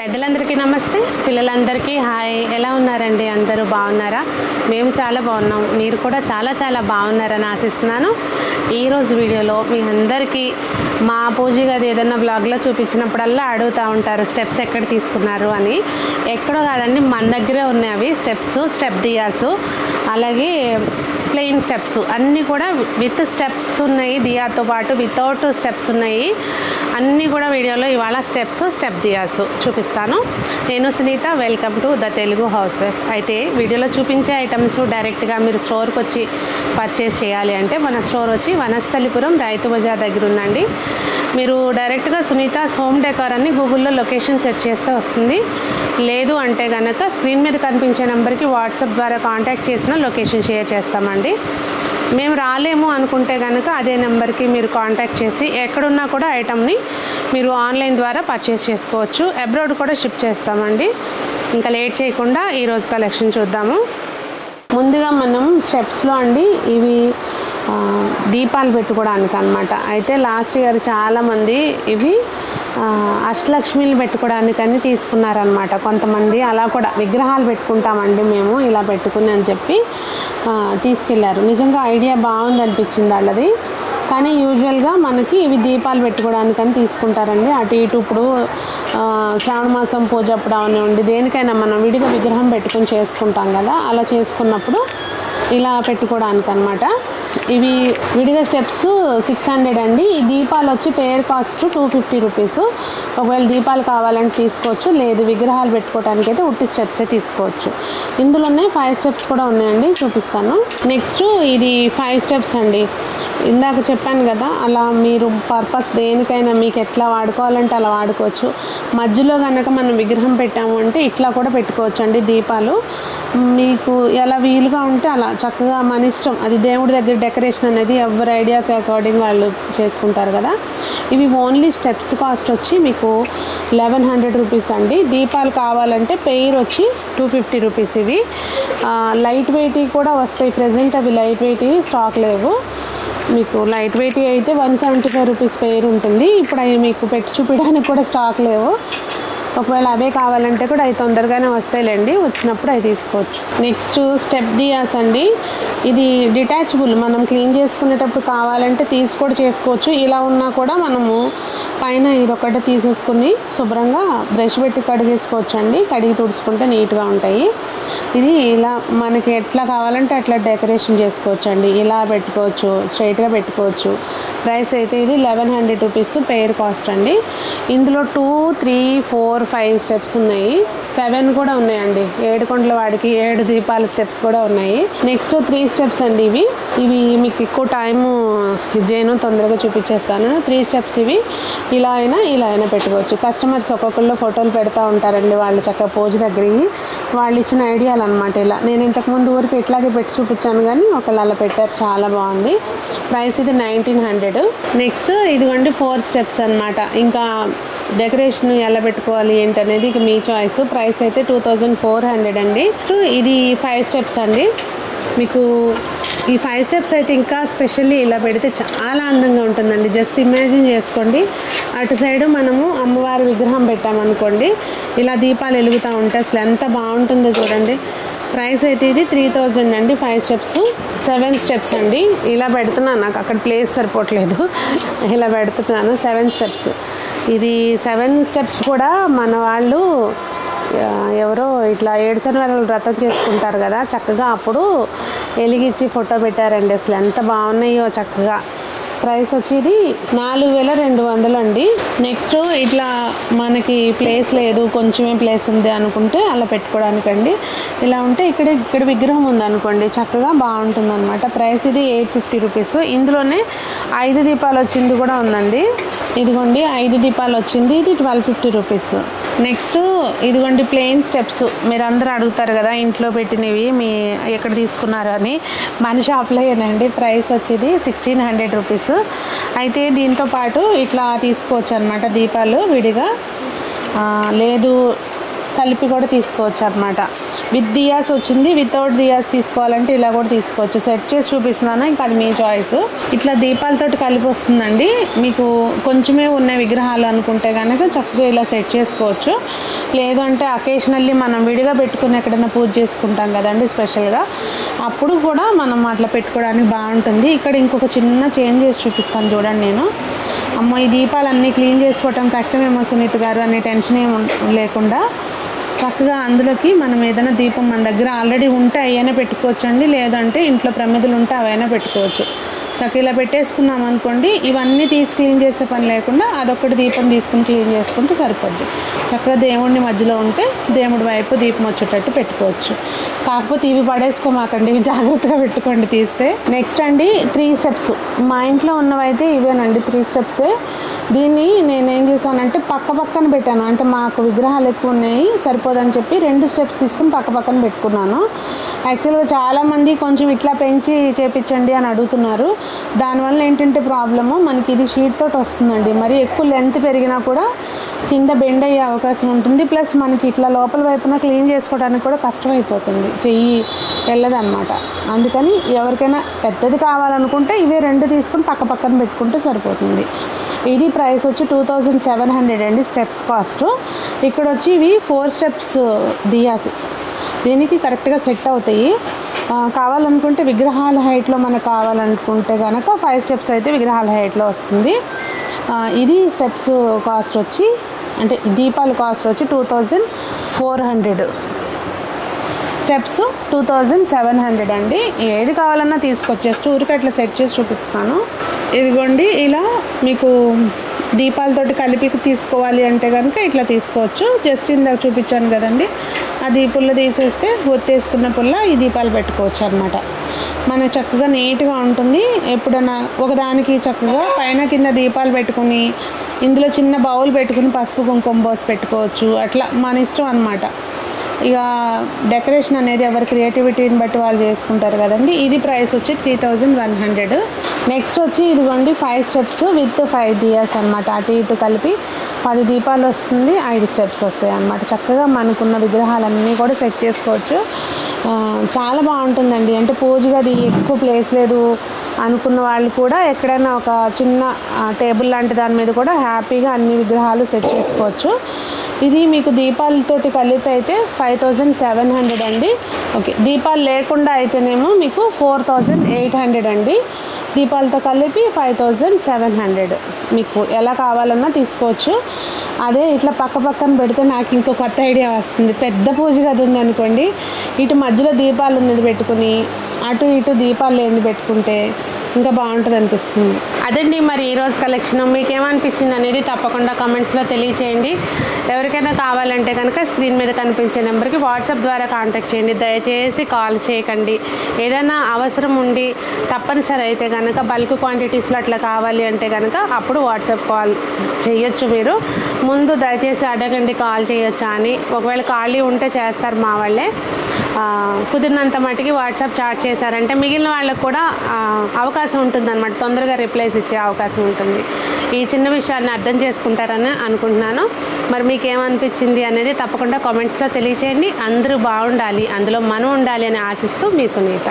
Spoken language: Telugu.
పెద్దలందరికీ నమస్తే, పిల్లలందరికీ హాయ్. ఎలా ఉన్నారండి? అందరూ బాగున్నారా? మేము చాలా బాగున్నాం. మీరు కూడా చాలా చాలా బాగున్నారని ఆశిస్తున్నాను. ఈరోజు వీడియోలో మీ అందరికీ మా పూజ గది ఏదైనా బ్లాగ్లో చూపించినప్పుడల్లా అడుగుతూ ఉంటారు స్టెప్స్ ఎక్కడ తీసుకున్నారు అని. ఎక్కడో కాదండి, మన దగ్గరే ఉన్నాయి అవి స్టెప్స్, స్టెప్ దియాస్, అలాగే ప్లెయిన్ స్టెప్స్ అన్నీ కూడా విత్ స్టెప్స్ ఉన్నాయి, దియాతో పాటు వితౌట్ స్టెప్స్ ఉన్నాయి. అన్నీ కూడా వీడియోలో ఇవాళ స్టెప్స్, స్టెప్ దియాస్ చూపిస్తాను. నేను Sunitha, welcome to the Telugu house wife. అయితే వీడియోలో చూపించే ఐటమ్స్ డైరెక్ట్గా మీరు స్టోర్కి వచ్చి పర్చేస్ చేయాలి అంటే మన స్టోర్ వచ్చి వనస్థలిపురం రైతు బజార్ దగ్గర ఉందండి. మీరు డైరెక్ట్గా సునీతాస్ హోమ్ డెకార్ అని గూగుల్లో లొకేషన్ సెర్చ్ చేస్తే వస్తుంది. లేదు అంటే కనుక స్క్రీన్ మీద కనిపించే నెంబర్కి వాట్సాప్ ద్వారా కాంటాక్ట్ చేసిన లొకేషన్ షేర్ చేస్తామండి. మేము రాలేము అనుకుంటే కనుక అదే నెంబర్కి మీరు కాంటాక్ట్ చేసి ఎక్కడున్నా కూడా ఐటమ్ని మీరు ఆన్లైన్ ద్వారా పర్చేస్ చేసుకోవచ్చు. అబ్రాడ్ కూడా షిప్ చేస్తామండి. ఇంకా లేట్ చేయకుండా ఈరోజు కలెక్షన్ చూద్దాము. ముందుగా మనం స్టెప్స్లో అండి, ఇవి దీపాలు పెట్టుకోవడానికి అనమాట. అయితే లాస్ట్ ఇయర్ చాలామంది ఇవి అష్టలక్ష్మిలు పెట్టుకోవడానికని తీసుకున్నారనమాట. కొంతమంది అలా కూడా విగ్రహాలు పెట్టుకుంటామండి మేము ఇలా పెట్టుకుని అని చెప్పి తీసుకెళ్లారు. నిజంగా ఐడియా బాగుంది అనిపించింది వాళ్ళది. కానీ యూజువల్గా మనకి ఇవి దీపాలు పెట్టుకోవడానికని తీసుకుంటారండి. అటు ఇటు ఇప్పుడు శ్రావణ మాసం పూజ అప్పుడు అవనివ్వండి, దేనికైనా మనం విడిగా విగ్రహం పెట్టుకుని చేసుకుంటాం కదా, అలా చేసుకున్నప్పుడు ఇలా పెట్టుకోవడానికి అనమాట. ఇవి విడిగా స్టెప్స్ 600 అండి. ఈ దీపాలు వచ్చి పేర్ కాస్ట్ 250 రూపీస్. ఒకవేళ దీపాలు కావాలంటే తీసుకోవచ్చు, లేదు విగ్రహాలు పెట్టుకోవడానికి అయితే ఉట్టి స్టెప్సే తీసుకోవచ్చు. ఇందులోనే 5 స్టెప్స్ కూడా ఉన్నాయండి, చూపిస్తాను. నెక్స్ట్ ఇది 5 స్టెప్స్ అండి. ఇందాక చెప్పాను కదా, అలా మీరు పర్పస్ దేనికైనా మీకు ఎట్లా వాడుకోవాలంటే అలా వాడుకోవచ్చు. మధ్యలో కనుక మనం విగ్రహం పెట్టాము అంటే ఇట్లా కూడా పెట్టుకోవచ్చు అండి. దీపాలు మీకు ఎలా వీలుగా ఉంటే అలా చక్కగా మన ఇష్టం. అది దేవుడి దగ్గర డెకరేషన్ అనేది ఎవరి ఐడియాకి అకార్డింగ్ వాళ్ళు చేసుకుంటారు కదా. ఇవి ఓన్లీ స్టెప్స్ కాస్ట్ వచ్చి మీకు 1100 రూపీస్ అండి. దీపాలు కావాలంటే పెయిర్ వచ్చి 250 రూపీస్. ఇవి లైట్ వెయిట్ కూడా వస్తాయి. ప్రజెంట్ అవి లైట్ వెయిట్ స్టాక్ లేవు. మీకు లైట్ వెయిట్ అయితే 175 రూపీస్ పెయిర్ ఉంటుంది. ఇప్పుడు అవి మీకు పెట్టి చూపించడానికి కూడా స్టాక్ లేవు. ఒకవేళ అవే కావాలంటే కూడా అవి తొందరగానే వస్తాయిలేండి, వచ్చినప్పుడు అవి తీసుకోవచ్చు. నెక్స్ట్ స్టెప్ దియాస్ అండి. ఇది డిటాచబుల్, మనం క్లీన్ చేసుకునేటప్పుడు కావాలంటే కూడా చేసుకోవచ్చు. ఇలా ఉన్నా కూడా మనము పైన ఇదొక్కటి తీసేసుకుని శుభ్రంగా బ్రష్ పెట్టి కడిగేసుకోవచ్చు అండి. కడిగి తుడుచుకుంటే నీట్గా ఉంటాయి. ఇది ఇలా మనకి ఎట్లా కావాలంటే అట్లా డెకరేషన్ చేసుకోవచ్చు అండి. ఇలా పెట్టుకోవచ్చు, స్ట్రైట్గా పెట్టుకోవచ్చు. ప్రైస్ అయితే ఇది 1100 రూపీస్ పెయిర్ కాస్ట్ అండి. ఇందులో 2, 3, 4, 5 స్టెప్స్ ఉన్నాయి. 7 కూడా ఉన్నాయండి. 7 కొండల వాడికి 7 దీపాల స్టెప్స్ కూడా ఉన్నాయి. నెక్స్ట్ 3 స్టెప్స్ అండి. ఇవి మీకు ఎక్కువ టైము ఇచ్చేను, తొందరగా చూపించేస్తాను. 3 స్టెప్స్ ఇవి. ఇలా అయినా పెట్టుకోవచ్చు. కస్టమర్స్ ఒక్కొక్కళ్ళు ఫోటోలు పెడతా ఉంటారండి. వాళ్ళు చక్కగా పూజ దగ్గరికి వాళ్ళు ఇచ్చిన ఐడియాలు అనమాట. ఇలా నేను ఇంతకుముందు ఊరికి ఇట్లాగే పెట్టి చూపించాను, కానీ ఒకళ్ళు అలా పెట్టారు, చాలా బాగుంది. ప్రైస్ ఇది 1900. నెక్స్ట్ ఇదిగోండి 4 స్టెప్స్ అనమాట. ఇంకా డెకరేషన్ ఎలా పెట్టుకోవాలి ఏంటి అనేది ఇక మీ చాయిస్. ప్రైస్ అయితే 2400 అండి. ఇది 5 స్టెప్స్ అండి. మీకు ఈ 5 స్టెప్స్ అయితే ఇంకా స్పెషల్లీ ఇలా పెడితే చాలా అందంగా ఉంటుందండి. జస్ట్ ఇమాజిన్ చేసుకోండి, అటు సైడు మనము అమ్మవారి విగ్రహం పెట్టామనుకోండి, ఇలా దీపాలు వెలుగుతూ ఉంటాయి. అసలు ఎంత బాగుంటుందో చూడండి. ప్రైస్ అయితే ఇది 3000 అండి. 5 స్టెప్స్. 7 స్టెప్స్ అండి. ఇలా పెడుతున్నాను, నాకు అక్కడ ప్లేస్ సరిపోవట్లేదు, ఇలా పెడుతున్నాను. 7 స్టెప్స్. ఇది 7 స్టెప్స్ కూడా మన వాళ్ళు ఎవరో ఇట్లా 7 శనివారాలు వ్రతం చేసుకుంటారు కదా, చక్కగా అప్పుడు వెలిగించి ఫోటో పెట్టారండి. అసలు ఎంత బాగున్నాయో చక్కగా. ప్రైస్ వచ్చేది 4200 అండి. నెక్స్ట్ ఇట్లా మనకి ప్లేస్ లేదు, కొంచెమే ప్లేస్ ఉంది అనుకుంటే అలా పెట్టుకోవడానికండి. ఇలా ఉంటే ఇక్కడ విగ్రహం ఉందనుకోండి, చక్కగా బాగుంటుంది అనమాట. ప్రైస్ ఇది 850 రూపీస్. ఇందులోనే 5 దీపాలు వచ్చింది కూడా ఉందండి. ఇదిగోండి 5 దీపాలు వచ్చింది, ఇది 1250 రూపీస్. నెక్స్ట్ ఇదిగోండి ప్లెయిన్ స్టెప్స్. మీరు అందరూ అడుగుతారు కదా ఇంట్లో పెట్టినవి మీ ఎక్కడ తీసుకున్నారు అని. మన షాప్లో ఏనండి. ప్రైస్ వచ్చేది 1600 రూపీస్. అయితే దీంతో పాటు ఇట్లా తీసుకోవచ్చు అనమాట, దీపాలు విడిగా, లేదు కలిపి కూడా తీసుకోవచ్చు అనమాట. విత్ దియాస్ వచ్చింది, వితౌట్ దియాస్ తీసుకోవాలంటే ఇలా కూడా తీసుకోవచ్చు. సెట్ చేసి చూపిస్తున్నాను, ఇంకా అది మీ చాయిస్. ఇట్లా దీపాలతోటి కలిపి వస్తుందండి. మీకు కొంచెమే ఉన్న విగ్రహాలు అనుకుంటే కనుక చక్కగా ఇలా సెట్ చేసుకోవచ్చు. లేదంటే అకేషనల్లీ మనం విడిగా పెట్టుకుని ఎక్కడైనా పూజ చేసుకుంటాం కదండి స్పెషల్గా, అప్పుడు కూడా మనం అట్లా పెట్టుకోవడానికి బాగుంటుంది. ఇక్కడ ఇంకొక చిన్న చేంజ్ చేసి చూపిస్తాను చూడండి. నేను అమ్మ ఈ దీపాలన్నీ క్లీన్ చేసుకోవటం కష్టమేమో సునీత గారు అనే టెన్షన్ ఏమి లేకుండా చక్కగా అందులోకి మనం ఏదైనా దీపం మన దగ్గర ఆల్రెడీ ఉంటే అవైనా పెట్టుకోవచ్చు అండి, లేదంటే ఇంట్లో ప్రమిదలు ఉంటే అవైనా పెట్టుకోవచ్చు. చక్కగా ఇలా పెట్టేసుకున్నాం అనుకోండి, ఇవన్నీ తీసి క్లీన్ చేసే పని లేకుండా అదొక్కటి దీపం తీసుకుని క్లీన్ చేసుకుంటే సరిపోద్ది. చక్కగా దేవుడిని మధ్యలో ఉంటే దేవుడి వైపు దీపం వచ్చేటట్టు పెట్టుకోవచ్చు. కాకపోతే ఇవి పడేసుకోమాకండి, ఇవి జాగ్రత్తగా పెట్టుకోండి తీస్తే. నెక్స్ట్ అండి 3 స్టెప్స్. మా ఇంట్లో ఉన్నవైతే ఇవేనండి 3 స్టెప్సే. దీన్ని నేనేం చేశానంటే పక్కన పెట్టాను. అంటే మాకు విగ్రహాలు ఎక్కువ ఉన్నాయి సరిపోదని చెప్పి 2 స్టెప్స్ తీసుకుని పక్కన పెట్టుకున్నాను. యాక్చువల్గా చాలామంది కొంచెం ఇట్లా పెంచి చేపించండి అని అడుగుతున్నారు. దానివల్ల ఏంటంటే ప్రాబ్లము, మనకి ఇది షీట్ తోటి వస్తుందండి. మరి ఎక్కువ లెంత్ పెరిగినా కూడా కింద బెండ్ అయ్యే అవకాశం ఉంటుంది. ప్లస్ మనకి ఇట్లా లోపల వైపున క్లీన్ చేసుకోవడానికి కూడా కష్టమైపోతుంది, చెయ్యి వెళ్ళదన్నమాట. అందుకని ఎవరికైనా పెద్దది కావాలనుకుంటే ఇవే 2 తీసుకుని పక్కన పెట్టుకుంటే సరిపోతుంది. ఇది ప్రైస్ వచ్చి 2700 అండి స్టెప్స్ కాస్ట్. ఇక్కడ వచ్చి ఇవి 4 స్టెప్స్ దియాస్, దీనికి కరెక్ట్గా సెట్ అవుతాయి. కావాలనుకుంటే విగ్రహాల హైట్లో మనకు కావాలనుకుంటే కనుక 5 స్టెప్స్ అయితే విగ్రహాల హైట్లో వస్తుంది. ఇది స్టెప్స్ కాస్ట్ వచ్చి, అంటే దీపాల కాస్ట్ వచ్చి 2400, స్టెప్స్ 2700 అండి. ఏది కావాలన్నా తీసుకొచ్చేసి ఊరికి అట్లా సెట్ చేసి చూపిస్తాను. ఇదిగోండి ఇలా మీకు దీపాలతోటి కలిపి తీసుకోవాలి అంటే కనుక ఇట్లా తీసుకోవచ్చు. జస్ట్ ఇందాక చూపించాను కదండి, అది పుల్ల తీసేస్తే ఒత్తేసుకున్న పుల్ల ఈ దీపాలు పెట్టుకోవచ్చు అనమాట. మనకు చక్కగా నీట్గా ఉంటుంది. ఎప్పుడన్నా ఒకదానికి చక్కగా పైన కింద దీపాలు పెట్టుకుని ఇందులో చిన్న బౌల్ పెట్టుకుని పసుపు కుంకుమ పోసి పెట్టుకోవచ్చు. అట్లా మన ఇష్టం అనమాట. ఇక డెకరేషన్ అనేది ఎవరి క్రియేటివిటీని బట్టి వాళ్ళు చేసుకుంటారు కదండి. ఇది ప్రైస్ వచ్చి 3100. నెక్స్ట్ వచ్చి ఇదిగోండి 5 స్టెప్స్ విత్ 5 దియాస్ అనమాట. అటు ఇటు కలిపి 10 దీపాలు వస్తుంది, 5 స్టెప్స్ వస్తాయి అన్నమాట. చక్కగా మనకున్న విగ్రహాలన్నీ కూడా సెట్ చేసుకోవచ్చు. చాలా బాగుంటుందండి. అంటే పూజ గది ఎక్కువ ప్లేస్ లేదు అనుకున్న వాళ్ళు కూడా ఎక్కడైనా ఒక చిన్న టేబుల్ లాంటి దాని మీద కూడా హ్యాపీగా అన్ని విగ్రహాలు సెట్ చేసుకోవచ్చు. ఇది మీకు దీపాలతోటి కలిపి అయితే 5700 అండి. ఓకే, దీపాలు లేకుండా అయితేనేమో మీకు 4800 అండి. దీపాలతో కలిపి 5700. మీకు ఎలా కావాలన్నా తీసుకోవచ్చు. అదే ఇట్లా పక్కన పెడితే నాకు ఇంకో కొత్త ఐడియా వస్తుంది. పెద్ద పూజ గది ఉంది అనుకోండి, ఇటు మధ్యలో దీపాలు ఉన్నది పెట్టుకుని అటు ఇటు దీపాలు లేనిది పెట్టుకుంటే ఇంకా బాగుంటుంది అనిపిస్తుంది. అదండి మరి ఈరోజు కలెక్షన్. మీకు ఏమనిపించింది అనేది తప్పకుండా కామెంట్స్లో తెలియచేయండి. ఎవరికైనా కావాలంటే కనుక స్క్రీన్ మీద కనిపించే నెంబర్కి వాట్సాప్ ద్వారా కాంటాక్ట్ చేయండి. దయచేసి కాల్ చేయకండి. ఏదైనా అవసరం ఉండి తప్పనిసరి అయితే కనుక బల్క్ క్వాంటిటీస్లో అట్లా కావాలి అంటే కనుక అప్పుడు వాట్సాప్ కాల్ చేయొచ్చు. మీరు ముందు దయచేసి అడగండి కాల్ చేయొచ్చా అని. ఒకవేళ ఖాళీ ఉంటే చేస్తారు మా వాళ్ళే. కుదిరినంత మటుకి వాట్సాప్ చాట్ చేశారంటే మిగిలిన వాళ్ళకు కూడా అవకాశం ఉంటుంది అన్నమాట, తొందరగా రిప్లైస్ ఇచ్చే అవకాశం ఉంటుంది. ఈ చిన్న విషయాన్ని అర్థం చేసుకుంటారని అనుకుంటున్నాను. మరి మీకు ఏమనిపించింది అనేది తప్పకుండా కామెంట్స్లో తెలియచేయండి. అందరూ బాగుండాలి, అందులో మనం ఉండాలి అని ఆశిస్తూ మీ సునీత.